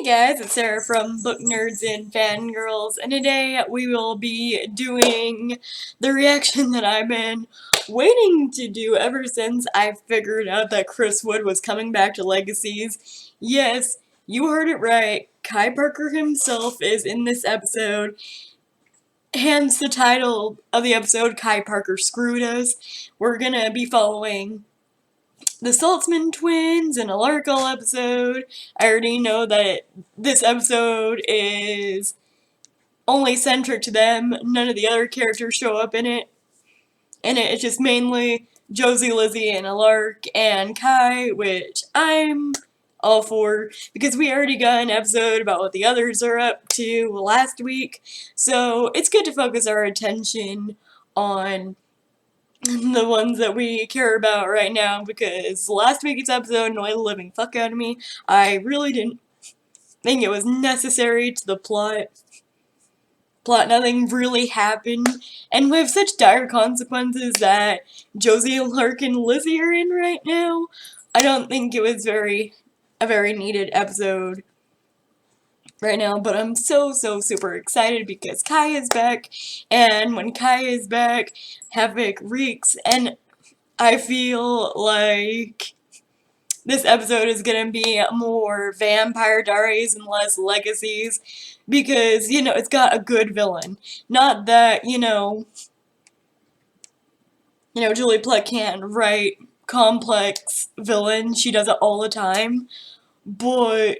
Hey guys, it's Sarah from Book Nerds and Fangirls, and today we will be doing the reaction that I've been waiting to do ever since I figured out that Chris Wood was coming back to Legacies. Yes, you heard it right. Kai Parker himself is in this episode, hence the title of the episode, Kai Parker Screwed Us. We're gonna be following the Saltzman twins in a Larkle episode. I already know that this episode is only centric to them. None of the other characters show up in it. And it's just mainly Josie, Lizzie, and Alark and Kai, which I'm all for, because we already got an episode about what the others are up to last week. So it's good to focus our attention on the ones that we care about right now, because last week's episode annoyed the living fuck out of me. I really didn't think it was necessary to the plot. Nothing really happened, and with such dire consequences that Josie, Lark, and Lizzie are in right now, I don't think it was a very needed episode right now, but I'm so super excited because Kai is back, and when Kai is back, havoc wreaks, and I feel like this episode is gonna be more Vampire Diaries and less Legacies, because, you know, it's got a good villain. Not that, Julie Plec can't write complex villains, she does it all the time, but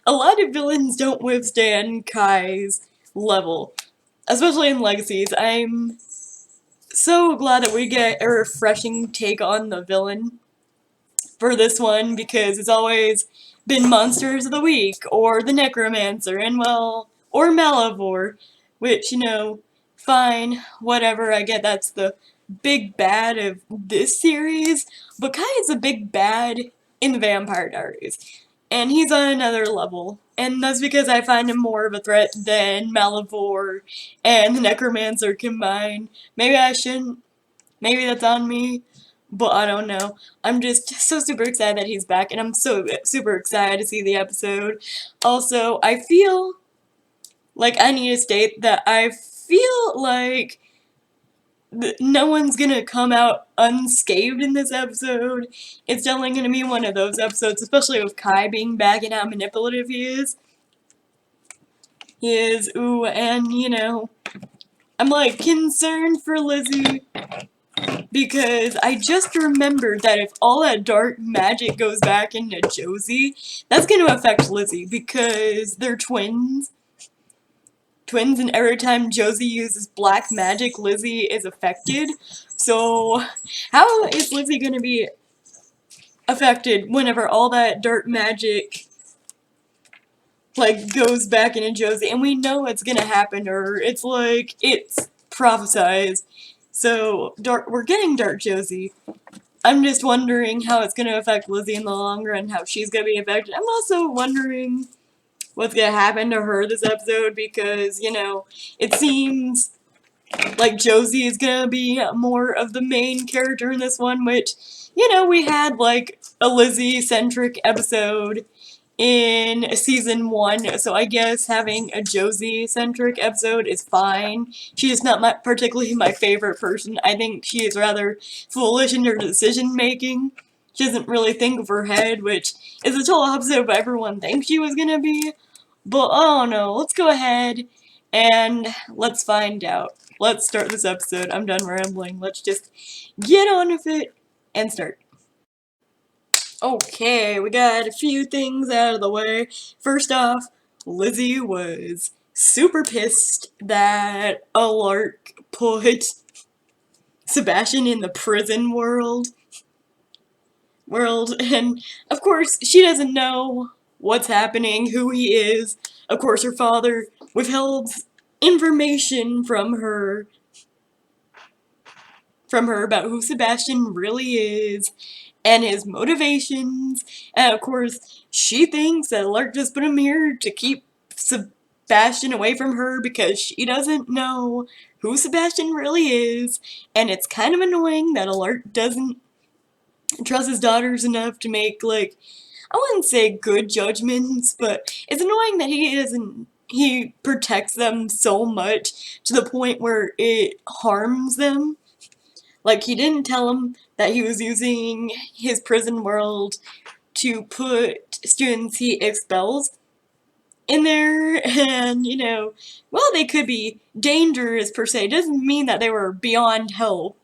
a lot of villains don't withstand Kai's level, especially in Legacies. I'm so glad that we get a refreshing take on the villain for this one, because it's always been Monsters of the Week, or the Necromancer, and well, or Malivore, which, fine, whatever, I get that's the big bad of this series, but Kai is a big bad in the Vampire Diaries, and he's on another level, and that's because I find him more of a threat than Malivore and the Necromancer combined. Maybe I shouldn't, maybe that's on me, but I don't know. I'm just so super excited that he's back, and I'm so super excited to see the episode. Also, I feel like I need to state that I feel like no one's gonna come out unscathed in this episode. It's definitely gonna be one of those episodes, especially with Kai being back and how manipulative he is. Ooh, and I'm like concerned for Lizzie, because I just remembered that if all that dark magic goes back into Josie, that's going to affect Lizzie, because they're twins. And every time Josie uses black magic, Lizzie is affected. So how is Lizzie going to be affected whenever all that dark magic goes back into Josie? And we know it's going to happen, or it's prophesized. So, we're getting Dark Josie. I'm just wondering how it's going to affect Lizzie in the long run, how she's going to be affected. I'm also wondering what's going to happen to her this episode, because, it seems like Josie is going to be more of the main character in this one, which, we had, a Lizzie-centric episode in season 1, so I guess having a Josie-centric episode is fine. She's not particularly my favorite person. I think she is rather foolish in her decision-making. She doesn't really think of her head, which is a total opposite of what everyone thinks she was gonna be. But I don't know, let's go ahead and let's find out. Let's start this episode. I'm done rambling. Let's just get on with it and start. Okay, we got a few things out of the way. First off, Lizzie was super pissed that Alark put Sebastian in the prison world, and of course she doesn't know what's happening, who he is. Of course her father withheld information from her about who Sebastian really is, and his motivations, and of course, she thinks that Lark just put him here to keep Sebastian away from her, because she doesn't know who Sebastian really is, and it's kind of annoying that Lark doesn't trust his daughters enough to make, I wouldn't say good judgments, but it's annoying that he protects them so much to the point where it harms them. Like, he didn't tell them that he was using his prison world to put students he expels in there, and, while they could be dangerous per se, doesn't mean that they were beyond help.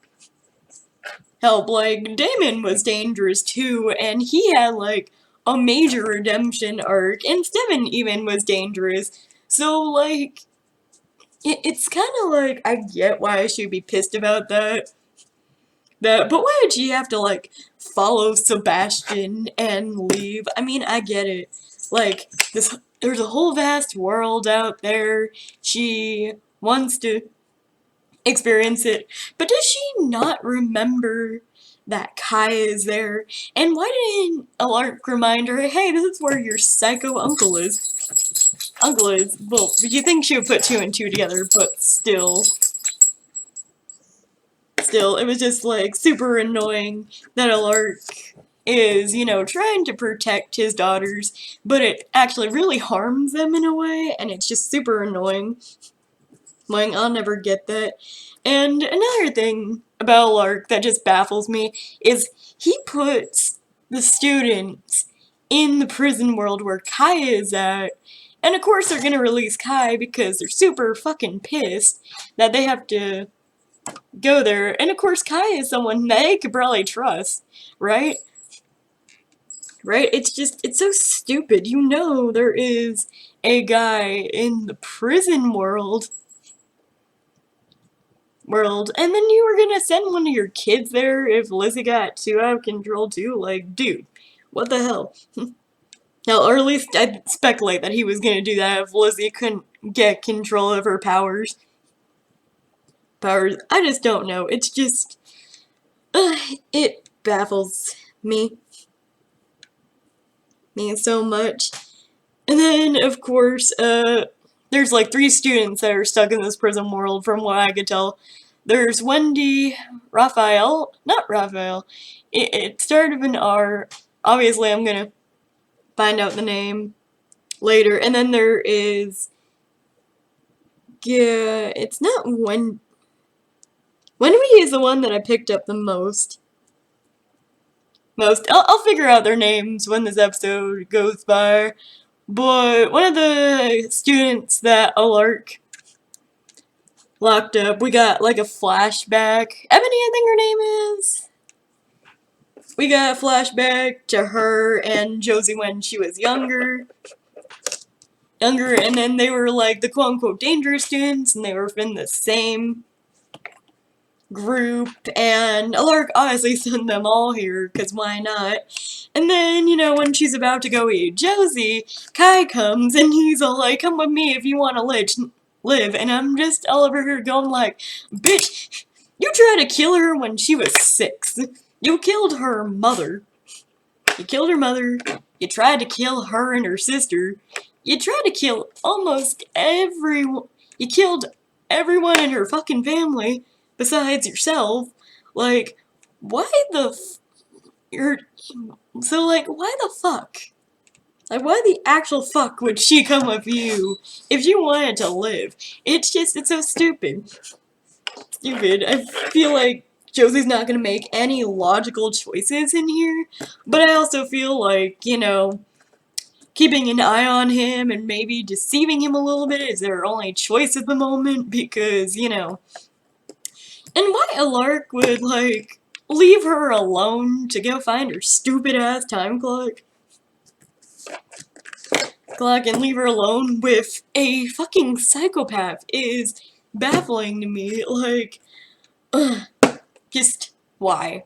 Like, Damon was dangerous too, and he had, like, a major redemption arc, and Steven even was dangerous. So, like, it's kind of like, I get why I should be pissed about that. But why did she have to, like, follow Sebastian and leave? I mean, I get it. Like, there's a whole vast world out there. She wants to experience it. But does she not remember that Kai is there? And why didn't Alark remind her, hey, this is where your psycho uncle is? Well, you think she would put two and two together, but still, it was just, like, super annoying that Alark is, trying to protect his daughters, but it actually really harms them in a way, and it's just super annoying. Like, I'll never get that. And another thing about Alark that just baffles me is he puts the students in the prison world where Kai is at, and of course they're gonna release Kai because they're super fucking pissed that they have to go there. And of course Kai is someone they could probably trust, right? Right? It's so stupid. There is a guy in the prison world, and then you were gonna send one of your kids there if Lizzie got too out of control too? Like, dude, what the hell? Now, or at least I'd speculate that he was gonna do that if Lizzie couldn't get control of her powers. I just don't know. It's just, it baffles me so much. And then, of course, there's like 3 students that are stuck in this prison world from what I could tell. There's Wendy, Raphael, not Raphael, it started with an R. Obviously, I'm gonna find out the name later. And then there is, yeah, it's not Wendy is the one that I picked up the most. I'll figure out their names when this episode goes by. But one of the students that Alark locked up, we got like a flashback. Ebony, I think her name is. We got a flashback to her and Josie when she was younger, and then they were like the quote-unquote dangerous students, and they were in the same group, and Alark obviously sent them all here, because why not? And then, when she's about to go eat Josie, Kai comes, and he's all like, come with me if you want to live, and I'm just all over here going like, bitch, you tried to kill her when she was 6. You killed her mother. You killed her mother. You tried to kill her and her sister. You tried to kill almost everyone. You killed everyone in her fucking family besides yourself. Like, why the why the fuck? Like, why the actual fuck would she come with you if you wanted to live? It's so stupid. I feel like Josie's not gonna make any logical choices in here, but I also feel like, keeping an eye on him and maybe deceiving him a little bit is their only choice at the moment, because, and why Alark would, like, leave her alone to go find her stupid-ass time clock and leave her alone with a fucking psychopath is baffling to me. Like, just why?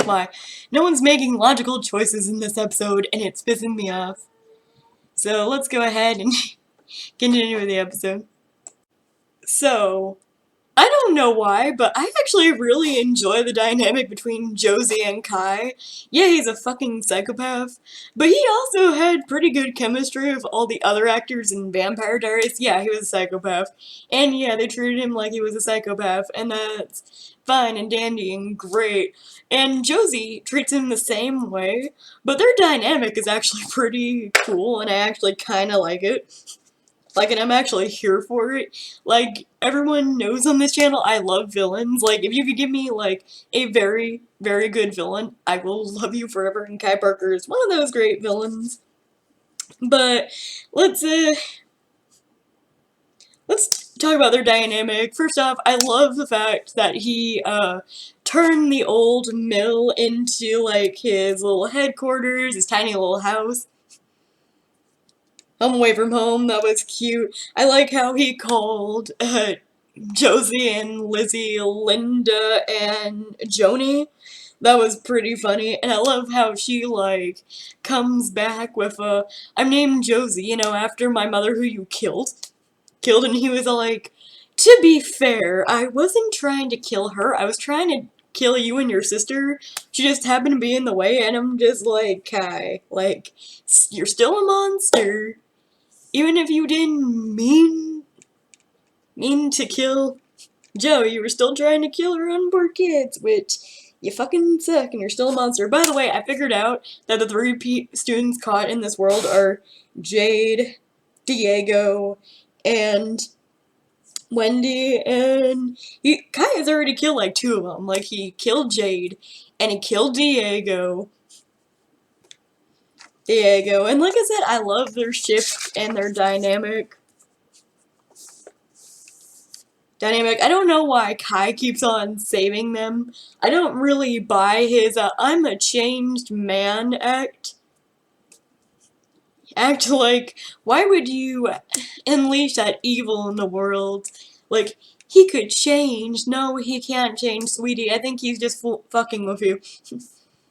Why? No one's making logical choices in this episode, and it's pissing me off. So let's go ahead and continue with the episode. So, I don't know why, but I actually really enjoy the dynamic between Josie and Kai. Yeah, he's a fucking psychopath, but he also had pretty good chemistry with all the other actors in Vampire Diaries. Yeah, he was a psychopath. And yeah, they treated him like he was a psychopath, and that's fine and dandy and great. And Josie treats him the same way, but their dynamic is actually pretty cool, and I actually kinda like it. Like, and I'm actually here for it. Like, everyone knows on this channel, I love villains. Like, if you could give me, like, a very, very good villain, I will love you forever, and Kai Parker is one of those great villains. But, let's, uh, let's talk about their dynamic. First off, I love the fact that he, turned the old mill into, like, his little headquarters, his tiny little house. Home away from home, that was cute. I like how he called Josie and Lizzie Linda and Joni. That was pretty funny, and I love how she, like, comes back with a, I'm named Josie, you know, after my mother who you killed, and he was like, to be fair, I wasn't trying to kill her, I was trying to kill you and your sister, she just happened to be in the way, and I'm just like, Kai, like, you're still a monster. Even if you didn't mean to kill Joe, you were still trying to kill her unborn kids, which you fucking suck and you're still a monster. By the way, I figured out that the three students caught in this world are Jade, Diego, and Wendy, and Kai has already killed like two of them. Like, he killed Jade, and he killed Diego, and like I said, I love their shift and their dynamic. I don't know why Kai keeps on saving them. I don't really buy his I'm a changed man act like, why would you unleash that evil in the world? Like, he could change. No, he can't change, sweetie. I think he's just fucking with you.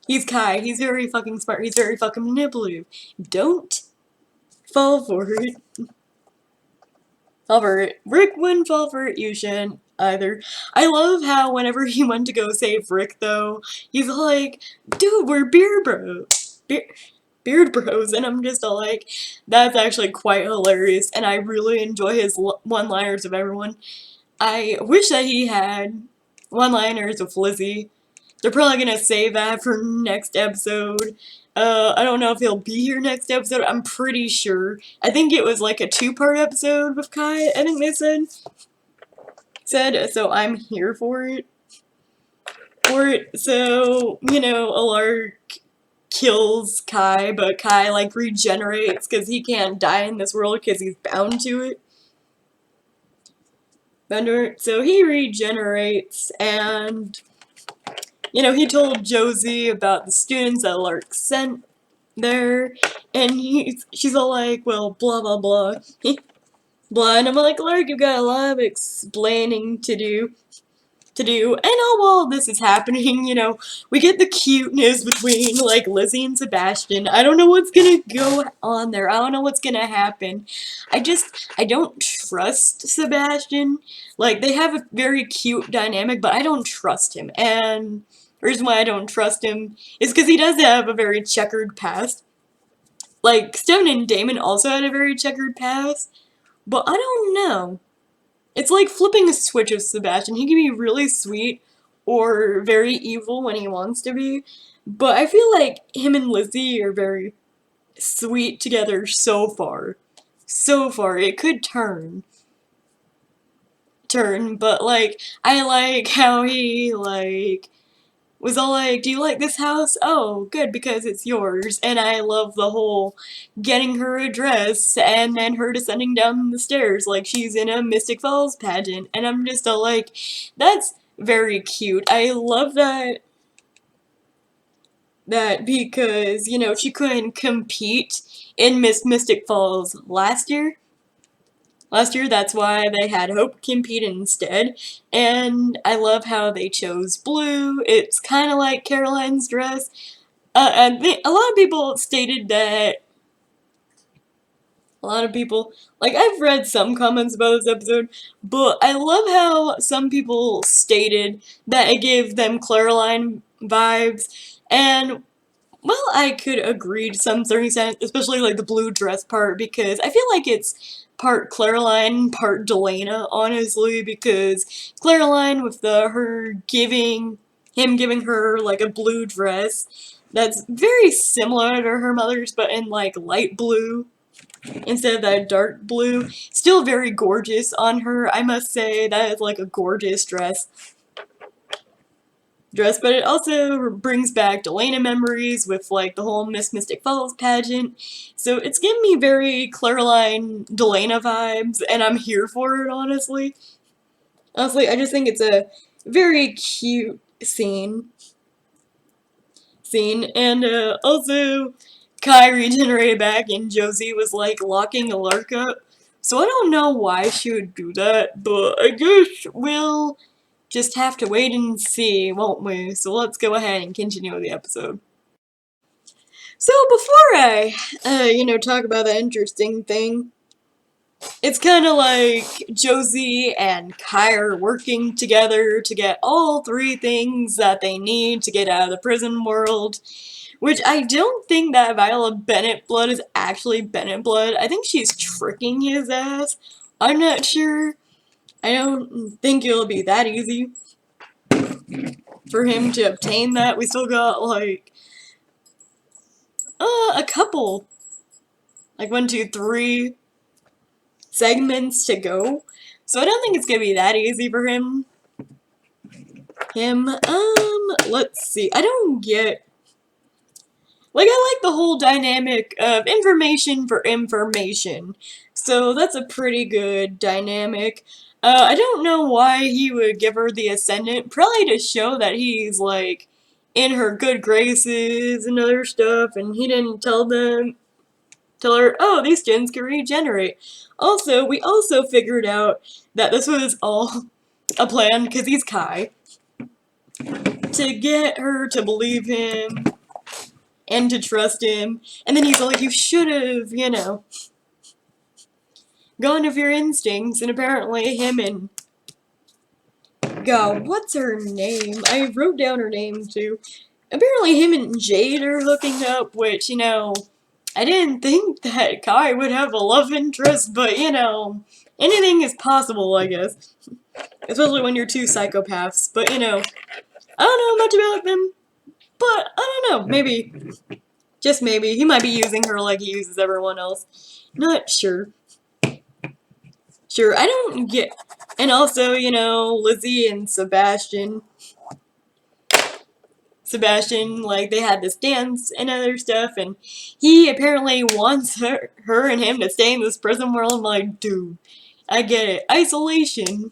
He's Kai. He's very fucking smart. He's very fucking manipulative. Don't fall for it. Fall for it. Rick wouldn't fall for it, you shouldn't either. I love how whenever he went to go save Rick, though, he's like, dude, we're beard bros. Beard bros, and I'm just all like, that's actually quite hilarious, and I really enjoy his one-liners of everyone. I wish that he had one-liners with Lizzie. They're probably gonna save that for next episode. I don't know if he'll be here next episode. I'm pretty sure. I think it was like a two-part episode with Kai, I think they said, so I'm here for it. So, you know, Alark kills Kai, but Kai, like, regenerates because he can't die in this world because he's bound to it. So he regenerates, and, you know, he told Josie about the students that Lark sent there, and she's all like, well, blah, blah, blah, blah, and I'm like, Lark, you've got a lot of explaining to do. And oh, while this is happening, you know, we get the cuteness between, like, Lizzie and Sebastian. I don't know what's gonna go on there. I don't know what's gonna happen. I don't trust Sebastian. Like, they have a very cute dynamic, but I don't trust him. And the reason why I don't trust him is because he does have a very checkered past. Like, Stone and Damon also had a very checkered past, but I don't know. It's like flipping a switch of Sebastian. He can be really sweet or very evil when he wants to be. But I feel like him and Lizzie are very sweet together so far. So far. It could turn. But, like, I like how he, like, was all like, do you like this house? Oh, good, because it's yours. And I love the whole getting her a dress and then her descending down the stairs like she's in a Mystic Falls pageant. And I'm just all like, that's very cute. I love that because, you know, she couldn't compete in Miss Mystic Falls last year. That's why they had Hope compete instead, and I love how they chose blue. It's kind of like Caroline's dress. A lot of people stated that A lot of people, like, I've read some comments about this episode, but I love how some people stated that it gave them Caroline vibes, and, well, I could agree to some certain extent, especially, like, the blue dress part, because I feel like it's part Caroline, part Delana, honestly, because Caroline, with him giving her, like, a blue dress, that's very similar to her mother's, but in, like, light blue instead of that dark blue. Still very gorgeous on her, I must say. That is like a gorgeous dress, but it also brings back Delana memories with like the whole Miss Mystic Falls pageant. So it's giving me very Caroline Delana vibes, and I'm here for it, honestly. Honestly, I just think it's a very cute scene, and also Kai regenerated back and Josie was like locking a lark up. So I don't know why she would do that, but I guess we'll just have to wait and see, won't we? So let's go ahead and continue with the episode. So before I, talk about that interesting thing, it's kind of like Josie and Kai are working together to get all three things that they need to get out of the prison world. Which I don't think that Viola Bennett blood is actually Bennett blood. I think she's tricking his ass. I'm not sure. I don't think it'll be that easy for him to obtain that. We still got, like, a couple, like, 1, 2, 3 segments to go. So I don't think it's gonna be that easy for him. Let's see. I don't get... Like, I like the whole dynamic of information for information. So that's a pretty good dynamic. I don't know why he would give her the Ascendant. Probably to show that he's, like, in her good graces and other stuff. And he didn't tell her, oh, these gens can regenerate. Also, we also figured out that this was all a plan, because he's Kai, to get her to believe him and to trust him. And then he's like, you should have, gone with your instincts. And apparently him and... God, what's her name? I wrote down her name too. Apparently him and Jade are hooking up, which, I didn't think that Kai would have a love interest, but, anything is possible, I guess. Especially when you're two psychopaths. But, I don't know much about them. But, I don't know, maybe... Just maybe. He might be using her like he uses everyone else. Not sure. I don't get... And also, Lizzie and Sebastian. Like, they had this dance and other stuff, and he apparently wants her and him to stay in this prison world. I'm like, dude, I get it. Isolation.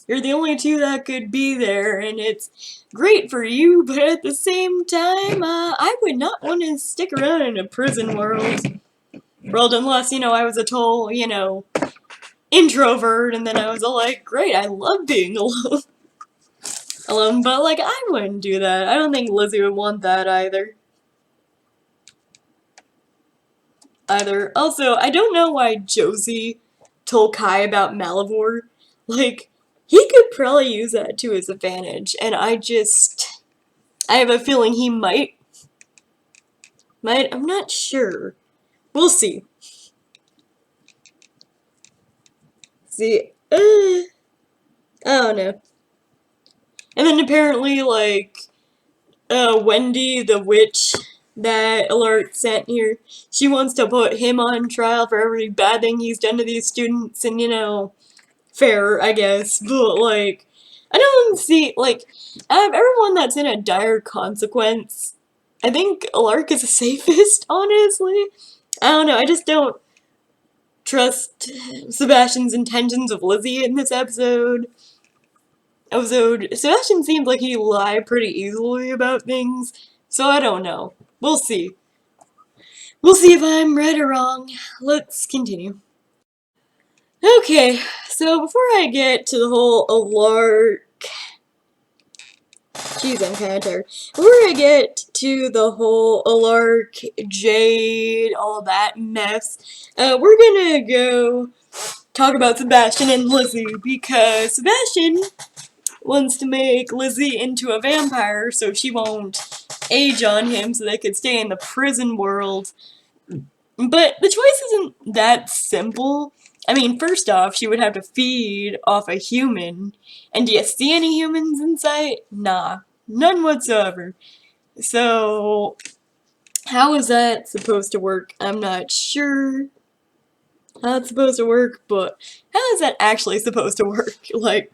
You're the only two that could be there, and it's great for you, but at the same time, I would not want to stick around in a prison world. Unless, I was a total, introvert, and then I was all like, great, I love being alone. But, like, I wouldn't do that. I don't think Lizzie would want that either. Also, I don't know why Josie told Kai about Malivore. Like, he could probably use that to his advantage, and I have a feeling he might. I'm not sure. We'll see. I don't know. And then apparently, like, Wendy, the witch that Alert sent here, she wants to put him on trial for every bad thing he's done to these students, and, fair, I guess, but, like, I don't see, like, out of everyone that's in a dire consequence, I think Alark is the safest, honestly. I don't know, I just don't trust Sebastian's intentions of Lizzie in this episode. Sebastian seems like he lied pretty easily about things, so I don't know. We'll see. We'll see if I'm right or wrong. Let's continue. Okay, so before I get to the whole Alark Jeez, I'm kinda tired. We're gonna get to the whole Alark, Jade, all that mess. We're gonna go talk about Sebastian and Lizzie, because Sebastian wants to make Lizzie into a vampire so she won't age on him so they could stay in the prison world. But the choice isn't that simple. I mean, first off, she would have to feed off a human. And do you see any humans in sight? Nah, none whatsoever. So, how is that supposed to work? I'm not sure how it's supposed to work, but how is that actually supposed to work? Like,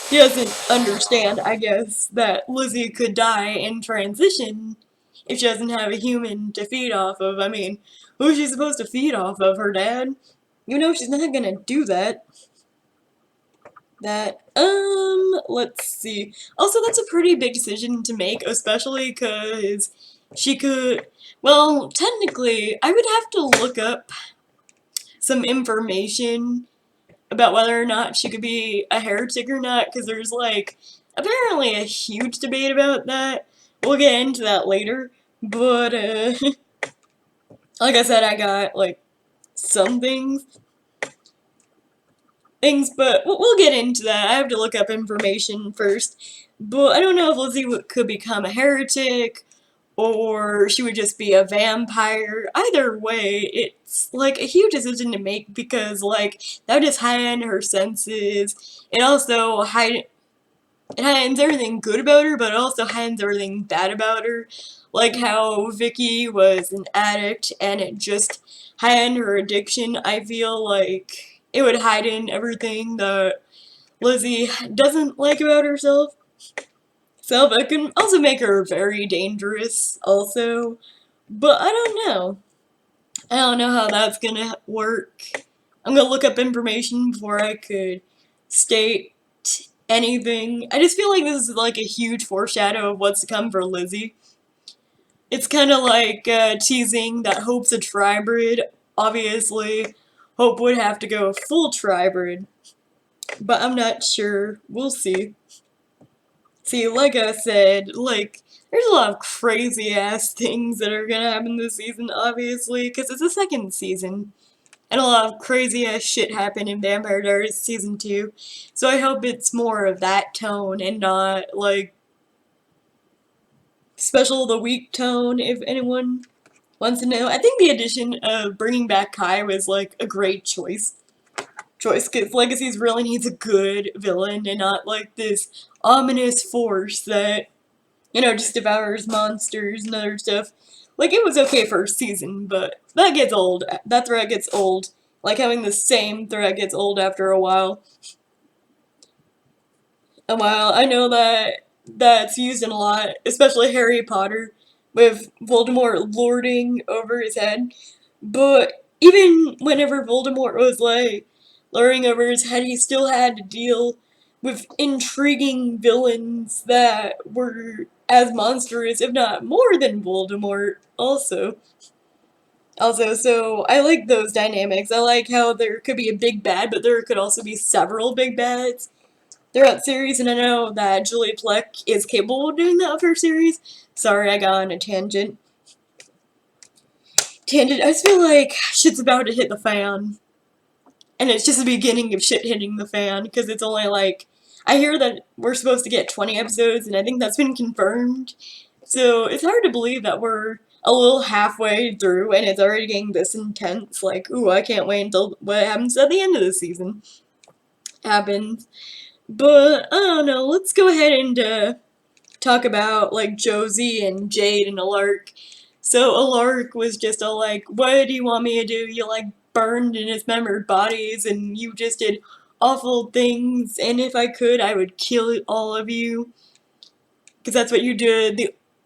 he doesn't understand, I guess, that Lizzie could die in transition if she doesn't have a human to feed off of. I mean, who's she supposed to feed off of? Her dad? You know she's not gonna do that. Let's see. Also, that's a pretty big decision to make, especially because she could, well, technically, I would have to look up some information about whether or not she could be a heretic or not, because there's, like, apparently a huge debate about that. We'll get into that later, but, like I said, I got, like, some things, but we'll get into that. I have to look up information first, but I don't know if Lizzie could become a heretic, or she would just be a vampire. Either way, it's like a huge decision to make because like that would just heighten her senses. It also it heightens everything good about her, but it also heightens everything bad about her. Like how Vicky was an addict and it just heightened her addiction. I feel like it would heighten everything that Lizzie doesn't like about herself. So, but it can also make her very dangerous, also. But I don't know. I don't know how that's gonna work. I'm gonna look up information before I could state anything. I just feel like this is like a huge foreshadow of what's to come for Lizzie. It's kind of like teasing that Hope's a tribrid. Obviously, Hope would have to go full tribrid. But I'm not sure. We'll see. See, like I said, like, there's a lot of crazy ass things that are gonna happen this season, obviously, because it's the second season. And a lot of crazy ass shit happened in Vampire Diaries season 2. So I hope it's more of that tone and not, like, Special of the Week tone, if anyone wants to know. I think the addition of bringing back Kai was, like, a great choice. Because Legacies really needs a good villain and not, like, this ominous force that you know, just devours monsters and other stuff. Like, it was okay for a season, but that gets old. That threat gets old. Like, having the same threat gets old after a while. I know that that's used in a lot, especially Harry Potter, with Voldemort lording over his head. But even whenever Voldemort was, like, lording over his head, he still had to deal with intriguing villains that were as monstrous, if not more than Voldemort, also. So I like those dynamics. I like how there could be a big bad, but there could also be several big bads throughout series, and I know that Julie Plec is capable of doing that with her series. Sorry, I got on a tangent. I just feel like shit's about to hit the fan. And it's just the beginning of shit hitting the fan, because it's only like, I hear that we're supposed to get 20 episodes, and I think that's been confirmed. So it's hard to believe that we're a little halfway through, and it's already getting this intense. Like, ooh, I can't wait until what happens at the end of the season happens. But, I don't know, let's go ahead and talk about, like, Josie and Jade and Alark. So Alark was just all like, what do you want me to do? You, like, burned in dismembered bodies, and you just did awful things, and if I could, I would kill all of you. Because that's what you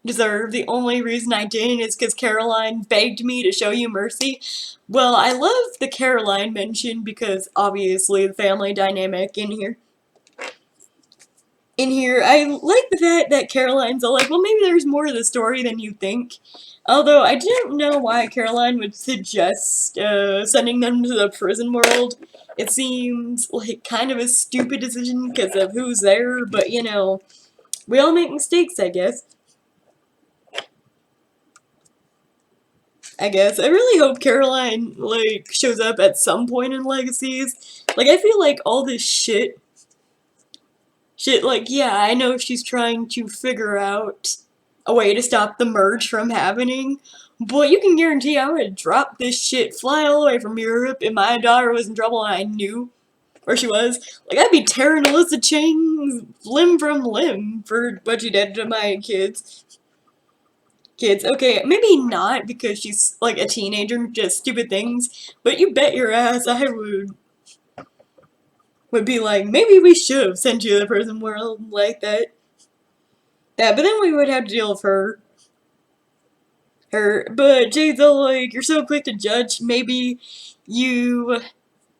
deserve. The only reason I didn't is because Caroline begged me to show you mercy. Well, I love the Caroline mention because, obviously, the family dynamic in here. I like the fact that Caroline's all like, well, maybe there's more to the story than you think. Although, I didn't know why Caroline would suggest sending them to the prison world. It seems like kind of a stupid decision because of who's there, but you know, We all make mistakes, I guess. I really hope Caroline, like, shows up at some point in Legacies. Like, I feel like all this shit, like, yeah, I know she's trying to figure out a way to stop the merge from happening, but you can guarantee I would drop this shit, fly all the way from Europe if my daughter was in trouble and I knew where she was. Like, I'd be tearing Alyssa Chang's limb from limb for what she did to my kids. Okay, maybe not because she's like a teenager and just stupid things, but you bet your ass I would be like, maybe we should have sent you to the prison world like that. Yeah, but then we would have to deal with but Jade's all like, you're so quick to judge, maybe you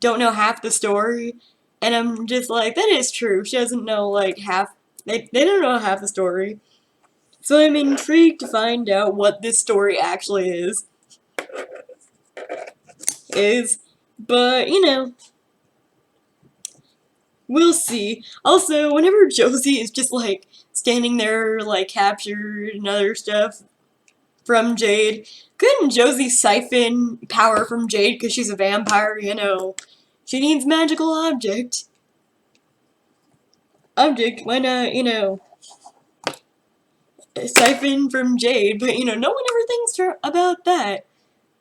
don't know half the story, and I'm just like, that is true, she doesn't know like half, they don't know half the story. So I'm intrigued to find out what this story actually is, but, you know, we'll see. Also, whenever Josie is just, like, standing there, like, captured and other stuff from Jade, couldn't Josie siphon power from Jade because she's a vampire, you know? She needs magical why not, you know, siphon from Jade, but, you know, no one ever thinks about that.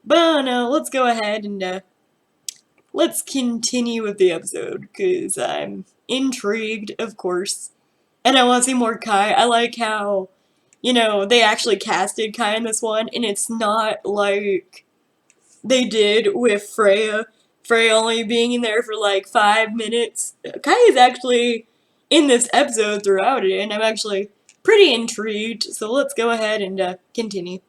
But, no, let's go ahead and, let's continue with the episode, because I'm intrigued, of course. And I want to see more Kai. I like how, you know, they actually casted Kai in this one, and it's not like they did with Freya. Freya only being in there for like 5 minutes. Kai is actually in this episode throughout it, and I'm actually pretty intrigued. So let's go ahead and continue.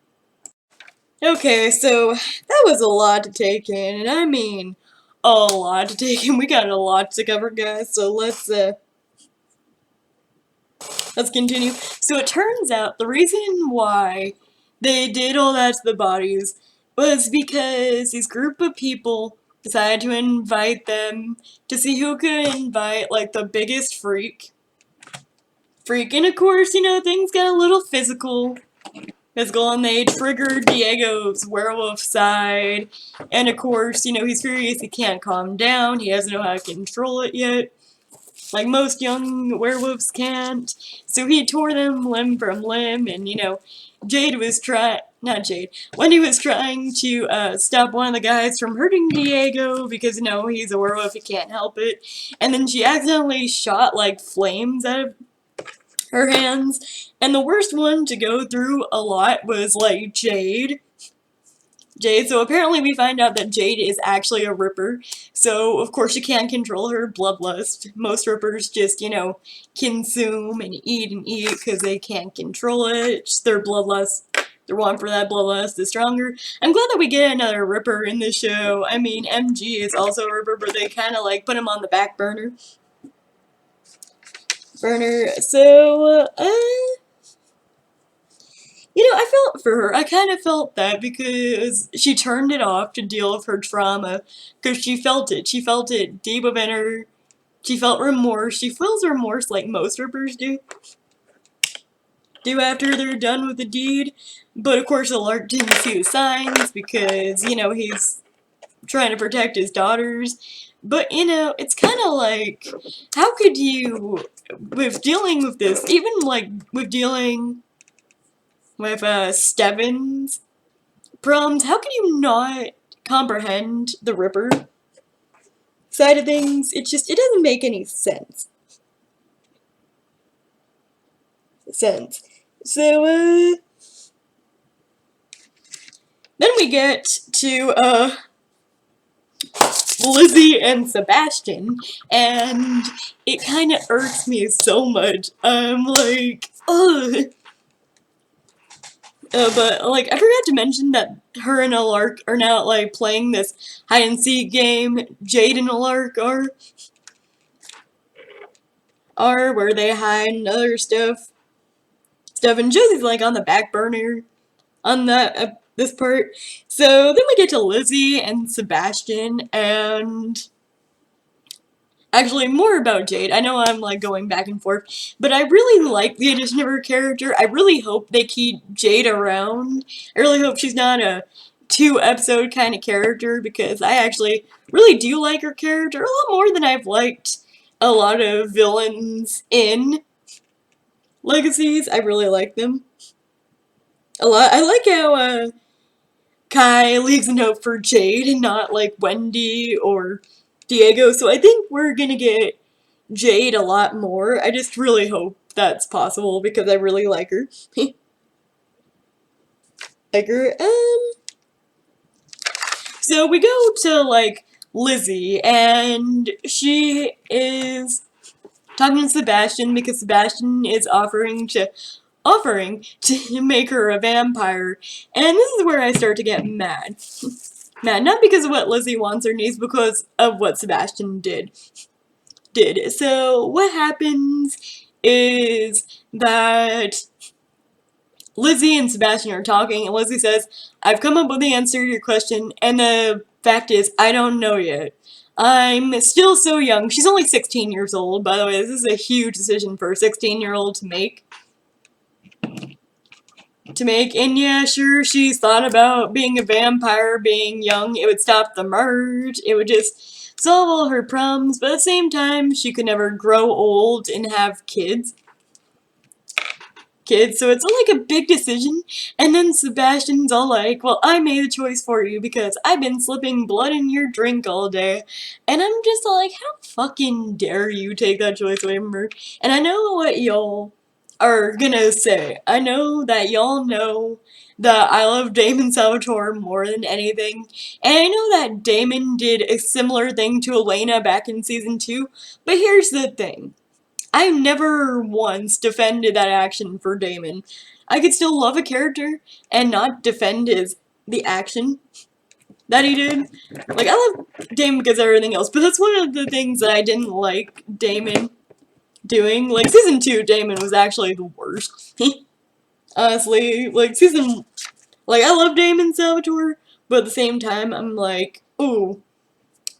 Okay, so that was a lot to take in, and I mean a lot to take in. We got a lot to cover, guys, so let's continue. So it turns out the reason why they did all that to the bodies was because these group of people decided to invite them to see who could invite, like, the biggest freak. And of course, you know, things got a little physical, and they triggered Diego's werewolf side. And of course, you know, he's furious, he can't calm down, he doesn't know how to control it yet, like most young werewolves can't. So he tore them limb from limb, and, you know, Wendy was trying to stop one of the guys from hurting Diego because, you know, he's a werewolf, he can't help it. And then she accidentally shot, like, flames out of her hands. And the worst one to go through a lot was, like, Jade. So apparently we find out that Jade is actually a Ripper. So, of course, she can't control her bloodlust. Most Rippers just, you know, consume and eat because they can't control it. Their bloodlust, their want for that bloodlust is stronger. I'm glad that we get another Ripper in this show. I mean, MG is also a Ripper, but they kind of, like, put him on the back burner. So, you know, I felt for her. I kind of felt that because she turned it off to deal with her trauma. Because she felt it. She felt it deep within her. She felt remorse. She feels remorse like most Rippers do after they're done with the deed. But of course, Alark didn't see the signs because, you know, he's trying to protect his daughters. But, you know, it's kind of like, how could you, with dealing with this, even like with dealing with Steven's problems, how can you not comprehend the Ripper side of things? It doesn't make any sense. So, then we get to, Lizzie and Sebastian, and it kind of irks me so much. I'm like, ugh. But, like, I forgot to mention that her and Alark are now, like, playing this hide-and-seek game Jade and Alark are where they hide and other stuff. And Josie's, like, on the back burner on this part. So then we get to Lizzie and Sebastian, and Actually, more about Jade. I know I'm like going back and forth, but I really like the addition of her character. I really hope they keep Jade around. I really hope she's not a 2-episode kind of character, because I actually really do like her character a lot more than I've liked a lot of villains in Legacies. I really like them a lot. I like how Kai leaves a note for Jade and not like Wendy or Diego, so I think we're gonna get Jade a lot more. I just really hope that's possible because I really like her. Like her. So we go to like Lizzie, and she is talking to Sebastian because Sebastian is offering to make her a vampire, and this is where I start to get mad. Mad, not because of what Lizzie wants or needs, because of what Sebastian did. So what happens is that Lizzie and Sebastian are talking, and Lizzie says, I've come up with the answer to your question, and the fact is, I don't know yet. I'm still so young. She's only 16 years old, by the way. This is a huge decision for a 16-year-old to make. And yeah, sure, she's thought about being a vampire, being young. It would stop the merge. It would just solve all her problems, but at the same time, she could never grow old and have kids. So it's like a big decision, and then Sebastian's all like, well, I made the choice for you because I've been slipping blood in your drink all day, and I'm just like, how fucking dare you take that choice away from her? And I know what y'all are gonna say. I know that y'all know that I love Damon Salvatore more than anything, and I know that Damon did a similar thing to Elena back in season 2, but here's the thing. I never once defended that action for Damon. I could still love a character and not defend the action that he did. Like, I love Damon because of everything else, but that's one of the things that I didn't like Damon doing. Like, season 2, Damon was actually the worst. Honestly, like, I love Damon Salvatore, but at the same time, I'm like, ooh,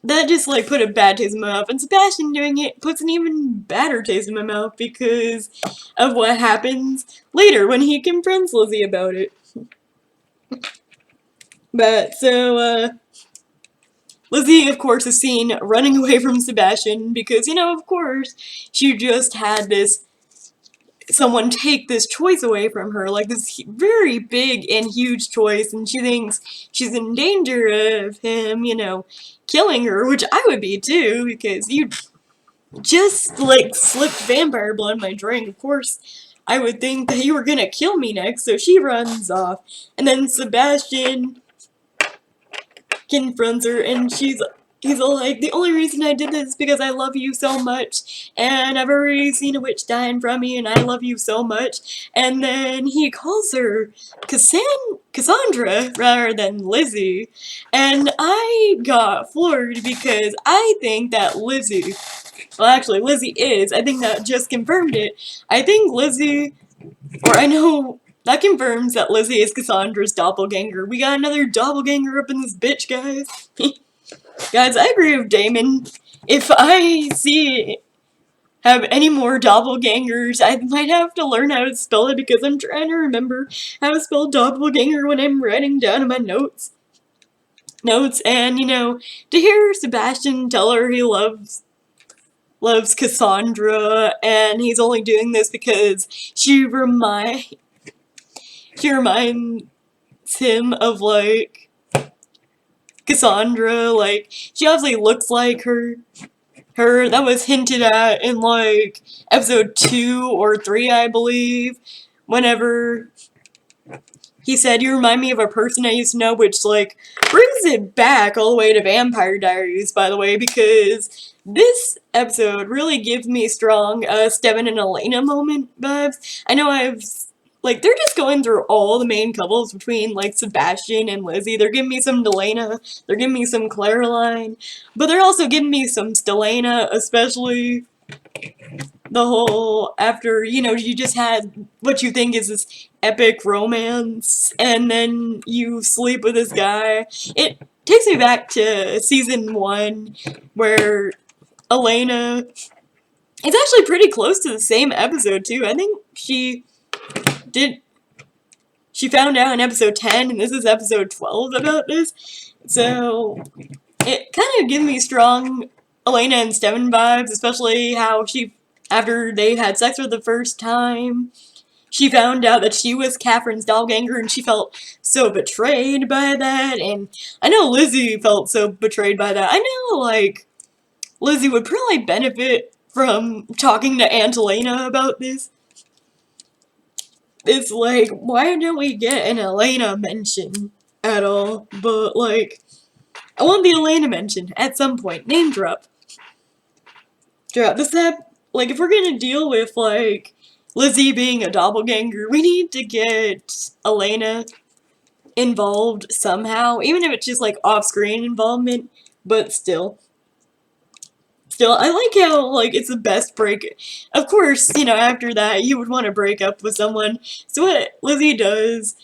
that just, like, put a bad taste in my mouth, and Sebastian doing it puts an even badder taste in my mouth because of what happens later when he confronts Lizzie about it. But, so, Lizzie, of course, is seen running away from Sebastian because, you know, of course, she just had someone take this choice away from her, like this very big and huge choice, and she thinks she's in danger of him, you know, killing her, which I would be too, because you just, like, slipped vampire blood in my drink. Of course, I would think that you were gonna kill me next, so she runs off, and then Sebastian confronts her, and he's all like, the only reason I did this is because I love you so much, and I've already seen a witch die in front of me, and I love you so much. And then he calls her Cassandra rather than Lizzie, and I got floored because I think that Lizzie, well, actually, Lizzie is, I think that just confirmed it. I think Lizzie, or I know that confirms that Lizzie is Cassandra's doppelganger. We got another doppelganger up in this bitch, guys. Guys, I agree with Damon. If I have any more doppelgangers, I might have to learn how to spell it because I'm trying to remember how to spell doppelganger when I'm writing down in my notes. And, you know, to hear Sebastian tell her he loves Cassandra, and he's only doing this because she reminds him of, like, Cassandra. Like, she obviously looks like her. That was hinted at in, like, episode 2 or 3, I believe, whenever he said, you remind me of a person I used to know, which, like, brings it back all the way to Vampire Diaries, by the way, because this episode really gives me strong Steven and Elena moment vibes. I know like, they're just going through all the main couples between, like, Sebastian and Lizzie. They're giving me some Delena, they're giving me some Caroline, but they're also giving me some Stelena, especially the whole, after, you know, you just had what you think is this epic romance, and then you sleep with this guy. It takes me back to season 1, where Elena, it's actually pretty close to the same episode too. I think did, she found out in episode 10 and this is episode 12 about this. So, it kind of gives me strong Elena and Steven vibes, especially how after they had sex for the first time, she found out that she was Catherine's doppelganger and she felt so betrayed by that. And I know Lizzie felt so betrayed by that. I know, like, Lizzie would probably benefit from talking to Aunt Elena about this. It's like, why don't we get an Elena mention at all? But, like, I want the Elena mention at some point. Name drop. This like, if we're gonna deal with, like, Lizzie being a doppelganger, we need to get Elena involved somehow, even if it's just, like, off-screen involvement, but still. Still, I like how, like, it's the best break. Of course, you know, after that, you would want to break up with someone. So what Lizzie does,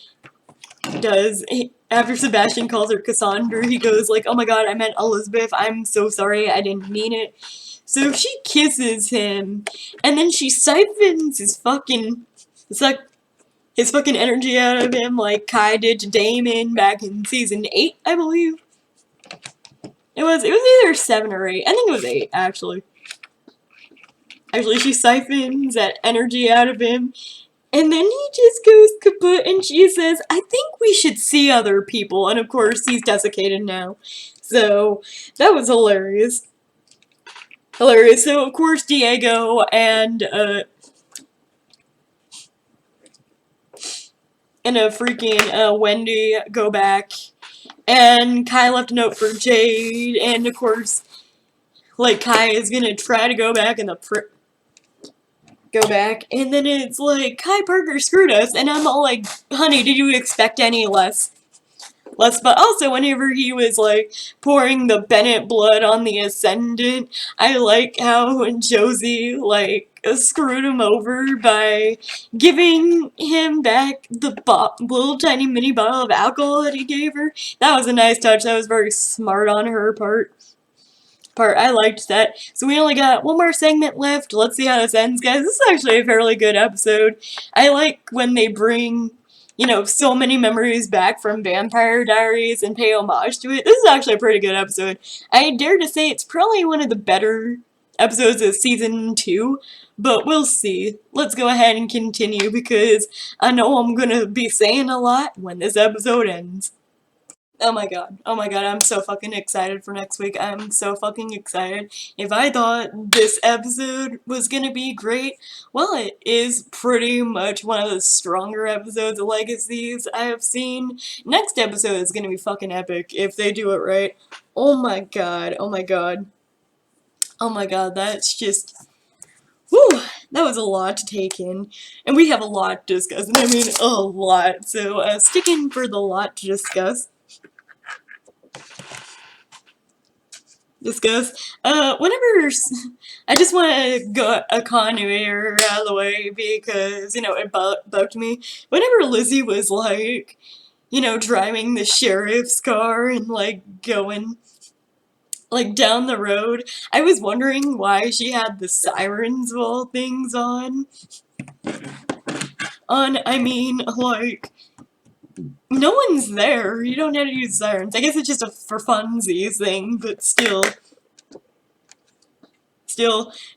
after Sebastian calls her Cassandra, he goes like, oh my god, I meant Elizabeth, I'm so sorry, I didn't mean it. So she kisses him, and then she siphons his fucking energy out of him like Kai did to Damon back in season 8, I believe. It was either 7 or 8. I think it was 8, actually. Actually, she siphons that energy out of him, and then he just goes kaput, and she says, I think we should see other people, and of course, he's desiccated now. So, that was hilarious. Hilarious. So, of course, Diego and a freaking Wendy go back, and Kai left a note for Jade, and of course, like, Kai is gonna try to go back in the and then it's like, Kai Parker screwed us, and I'm all like, honey, did you expect any less? But also, whenever he was, like, pouring the Bennett blood on the Ascendant, I like how Josie, like, screwed him over by giving him back the little tiny mini bottle of alcohol that he gave her. That was a nice touch. That was very smart on her part. I liked that. So we only got one more segment left. Let's see how this ends, guys. This is actually a fairly good episode. I like when they bring, you know, so many memories back from Vampire Diaries and pay homage to it. This is actually a pretty good episode. I dare to say it's probably one of the better episodes of season 2, but we'll see. Let's go ahead and continue because I know I'm gonna be saying a lot when this episode ends. Oh my god, I'm so fucking excited for next week. I'm so fucking excited. If I thought this episode was gonna be great, well, it is pretty much one of the stronger episodes of Legacies I have seen. Next episode is gonna be fucking epic if they do it right. Oh my god, oh my god. Oh my god, that's just... Whew, that was a lot to take in. And we have a lot to discuss, and I mean a lot. So, stick in for the lot to discuss. Whenever, I just want to get a continuity error out of the way because, you know, it bugged me. Whenever Lizzie was, like, you know, driving the sheriff's car and, like, going, like, down the road, I was wondering why she had the sirens of all things on. I mean, like, no one's there. You don't have to use sirens. I guess it's just a for funsies thing, but still.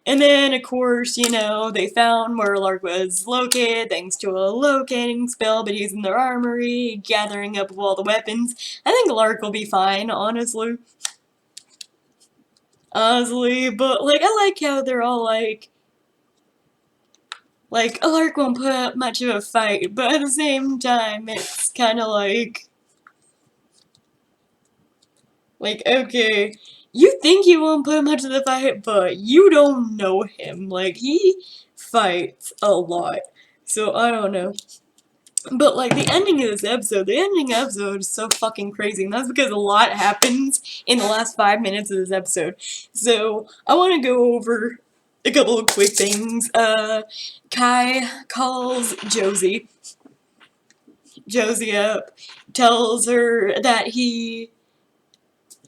And then, of course, you know, they found where Lark was located thanks to a locating spell, but he's in their armory, gathering up all the weapons. I think Lark will be fine, honestly. But, like, I like how they're all like, Lark won't put up much of a fight, but at the same time, it's kind of like, okay, you think he won't put much of the fight, but you don't know him. Like, he fights a lot. So, I don't know. But, like, the ending of this episode, is so fucking crazy. And that's because a lot happens in the last 5 minutes of this episode. So, I want to go over a couple of quick things. Kai calls Josie up, tells her that he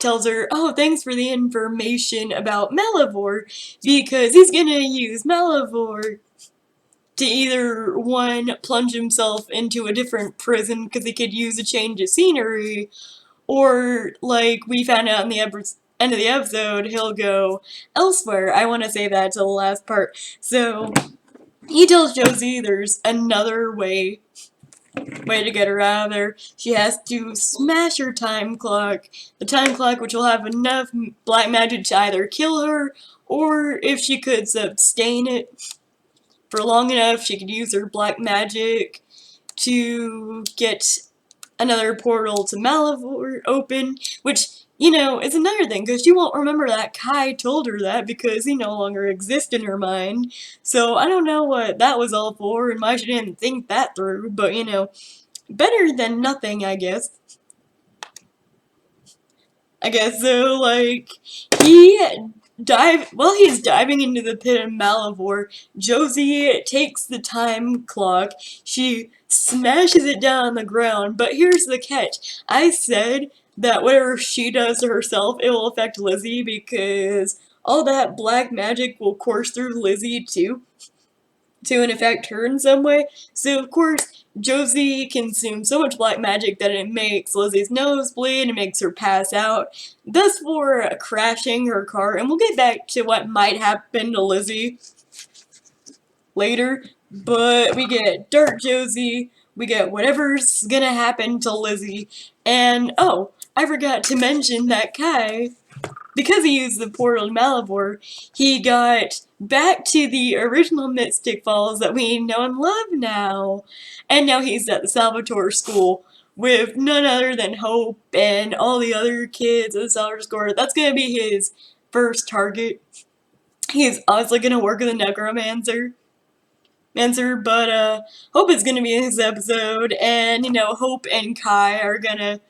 tells her, oh, thanks for the information about Malivore, because he's gonna use Malivore to either, one, plunge himself into a different prison because he could use a change of scenery, or, like we found out in the end of the episode, he'll go elsewhere. I want to say that to the last part. So, he tells Josie there's another way to get her out of there. She has to smash her time clock. The time clock which will have enough black magic to either kill her, or if she could sustain it for long enough, she could use her black magic to get another portal to Malivore open, which, you know, is another thing, because she won't remember that Kai told her that because he no longer exists in her mind. So I don't know what that was all for and why she didn't think that through, but, you know, better than nothing, I guess. So, like, while he's diving into the pit of Malivore, Josie takes the time clock, she smashes it down on the ground, but here's the catch. I said that whatever she does to herself, it will affect Lizzie, because all that black magic will course through Lizzie too, to affect her in some way. So of course, Josie consumes so much black magic that it makes Lizzie's nose bleed and makes her pass out, thus for crashing her car. And we'll get back to what might happen to Lizzie later, but we get Dark Josie, we get whatever's gonna happen to Lizzie, and oh, I forgot to mention that Kai, because he used the portal to Malivore, he got back to the original Mystic Falls that we know and love now. And now he's at the Salvatore School with none other than Hope and all the other kids at the Salvatore School. That's gonna be his first target. He's obviously gonna work with a necromancer. But Hope is gonna be in his episode, and you know, Hope and Kai are gonna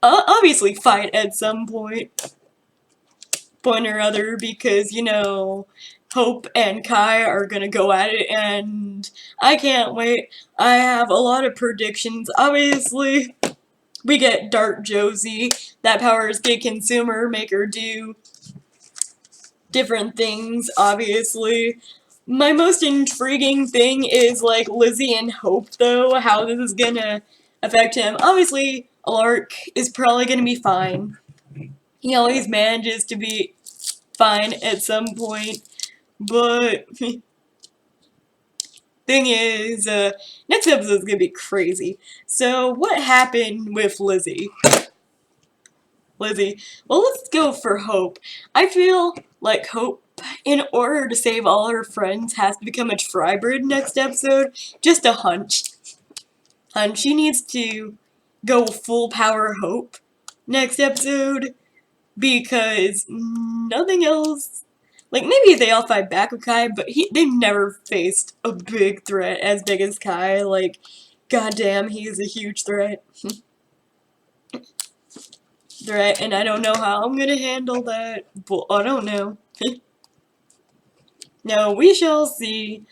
obviously fight at some point or other, because, you know, Hope and Kai are gonna go at it, and I can't wait. I have a lot of predictions. Obviously, we get Dark Josie. That powers can consume her, make her do different things, obviously. My most intriguing thing is, like, Lizzie and Hope, though, how this is gonna affect him. Obviously, Alark is probably gonna be fine. He always manages to be fine at some point, but thing is, next episode's gonna be crazy. So, what happened with Lizzie? Well, let's go for Hope. I feel like Hope, in order to save all her friends, has to become a tribrid next episode. Just a hunch. She needs to go full power Hope next episode, because nothing else. Like, maybe they all fight back with Kai, but they've never faced a big threat as big as Kai. Like, goddamn, he is a huge threat. And I don't know how I'm gonna handle that. But I don't know. No, we shall see.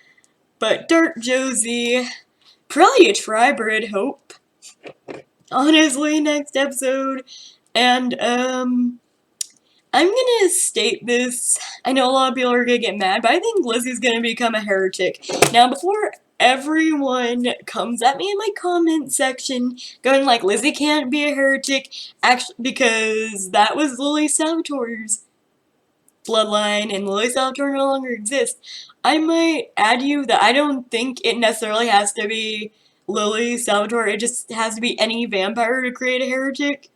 But Dark Josie, probably a tribrid Hope. Honestly, next episode. And, I'm gonna state this. I know a lot of people are gonna get mad, but I think Lizzie's gonna become a heretic. Now, before everyone comes at me in my comment section, going like, Lizzie can't be a heretic, actually, because that was Lily Salvatore's bloodline, and Lily Salvatore no longer exists, I might add you that I don't think it necessarily has to be Lily Salvatore, it just has to be any vampire to create a heretic.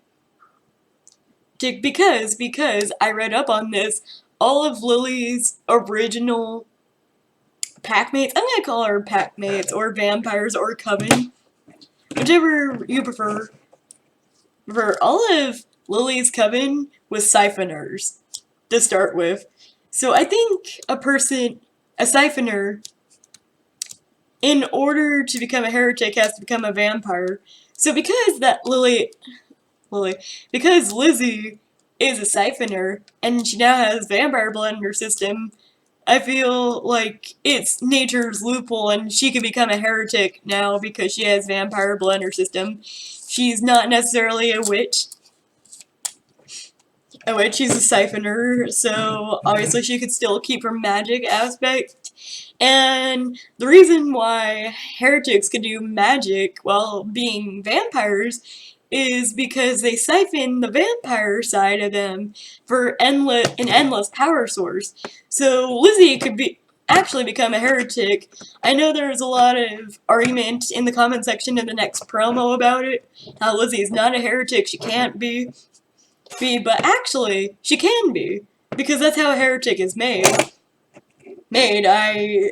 Because I read up on this, all of Lily's original packmates, I'm gonna call her packmates, or vampires, or coven, whichever you prefer. All of Lily's coven was siphoners, to start with. So I think a siphoner, in order to become a heretic, has to become a vampire. So because because Lizzie is a siphoner, and she now has vampire blood in her system, I feel like it's nature's loophole, and she can become a heretic now because she has vampire blood in her system. She's not necessarily a witch. which she's a siphoner, so obviously she could still keep her magic aspect. And the reason why heretics could do magic while being vampires is because they siphon the vampire side of them for an endless power source. So Lizzie could actually become a heretic. I know there's a lot of argument in the comment section in the next promo about it. How Lizzie's not a heretic, she can't be, but actually she can be, because that's how a heretic is made. I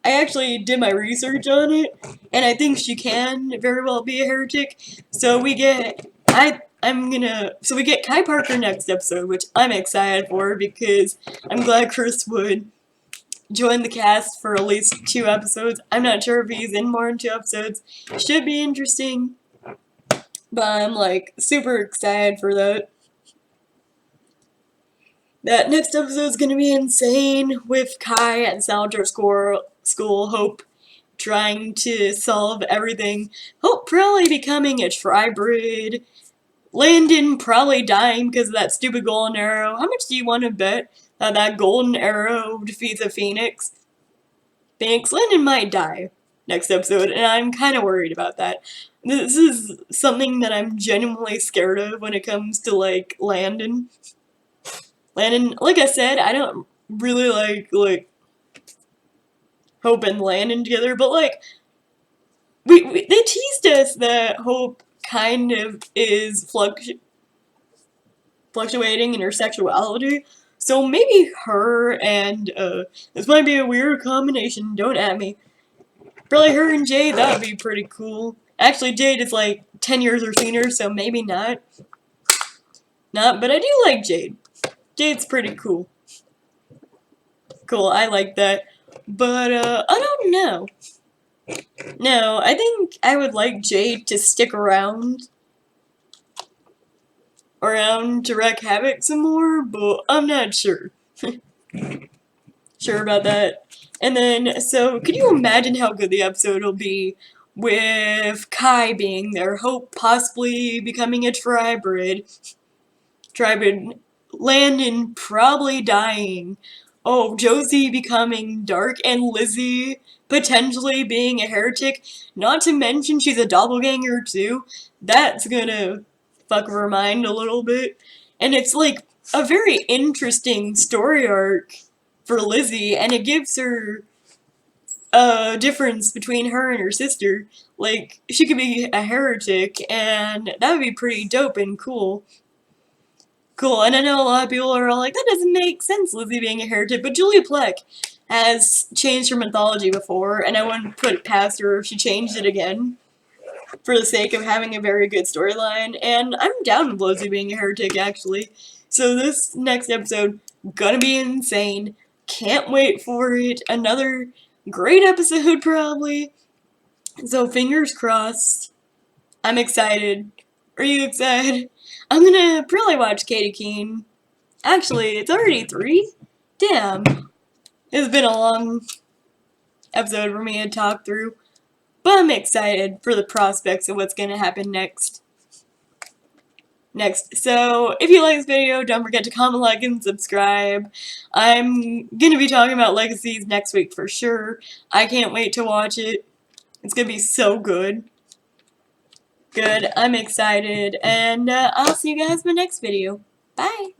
actually did my research on it, and I think she can very well be a heretic. So we get we get Kai Parker next episode, which I'm excited for because I'm glad Chris would join the cast for at least 2 episodes. I'm not sure if he's in more than 2 episodes. Should be interesting, but I'm like super excited for that. That next episode is gonna be insane with Kai at Salger School, Hope trying to solve everything, Hope probably becoming a tribrid, Landon probably dying because of that stupid golden arrow. How much do you want to bet that that golden arrow defeats a phoenix? Landon might die next episode, and I'm kind of worried about that. This is something that I'm genuinely scared of when it comes to, like, Landon. Like I said, I don't really like Hope and Landon together, but like they teased us that Hope kind of is fluctuating in her sexuality, so maybe her and this might be a weird combination. Don't at me. Probably her and Jade. That would be pretty cool. Actually, Jade is like 10 years her senior, so maybe not. But I do like Jade. Jade's pretty cool. Cool, I like that. But, I don't know. No, I think I would like Jade to stick around to wreak havoc some more, but I'm not sure. Sure about that. And then, so, could you imagine how good the episode will be with Kai being there, Hope possibly becoming a tribrid, Landon probably dying. Oh, Josie becoming dark, and Lizzie potentially being a heretic. Not to mention she's a doppelganger too. That's gonna fuck with her mind a little bit. And it's like a very interesting story arc for Lizzie, and it gives her a difference between her and her sister. Like, she could be a heretic, and that would be pretty dope and cool. Cool, and I know a lot of people are all like, that doesn't make sense, Lizzie being a heretic, but Julia Pleck has changed her mythology before, and I wouldn't put it past her if she changed it again, for the sake of having a very good storyline, and I'm down with Lizzie being a heretic, actually. So this next episode, gonna be insane, can't wait for it, another great episode, probably, so fingers crossed. I'm excited. Are you excited? I'm gonna probably watch Katie Keene. Actually, it's already 3? Damn. It's been a long episode for me to talk through. But I'm excited for the prospects of what's gonna happen next. So, if you like this video, don't forget to comment, like, and subscribe. I'm gonna be talking about Legacies next week for sure. I can't wait to watch it. It's gonna be so good. I'm excited, and I'll see you guys in my next video. Bye!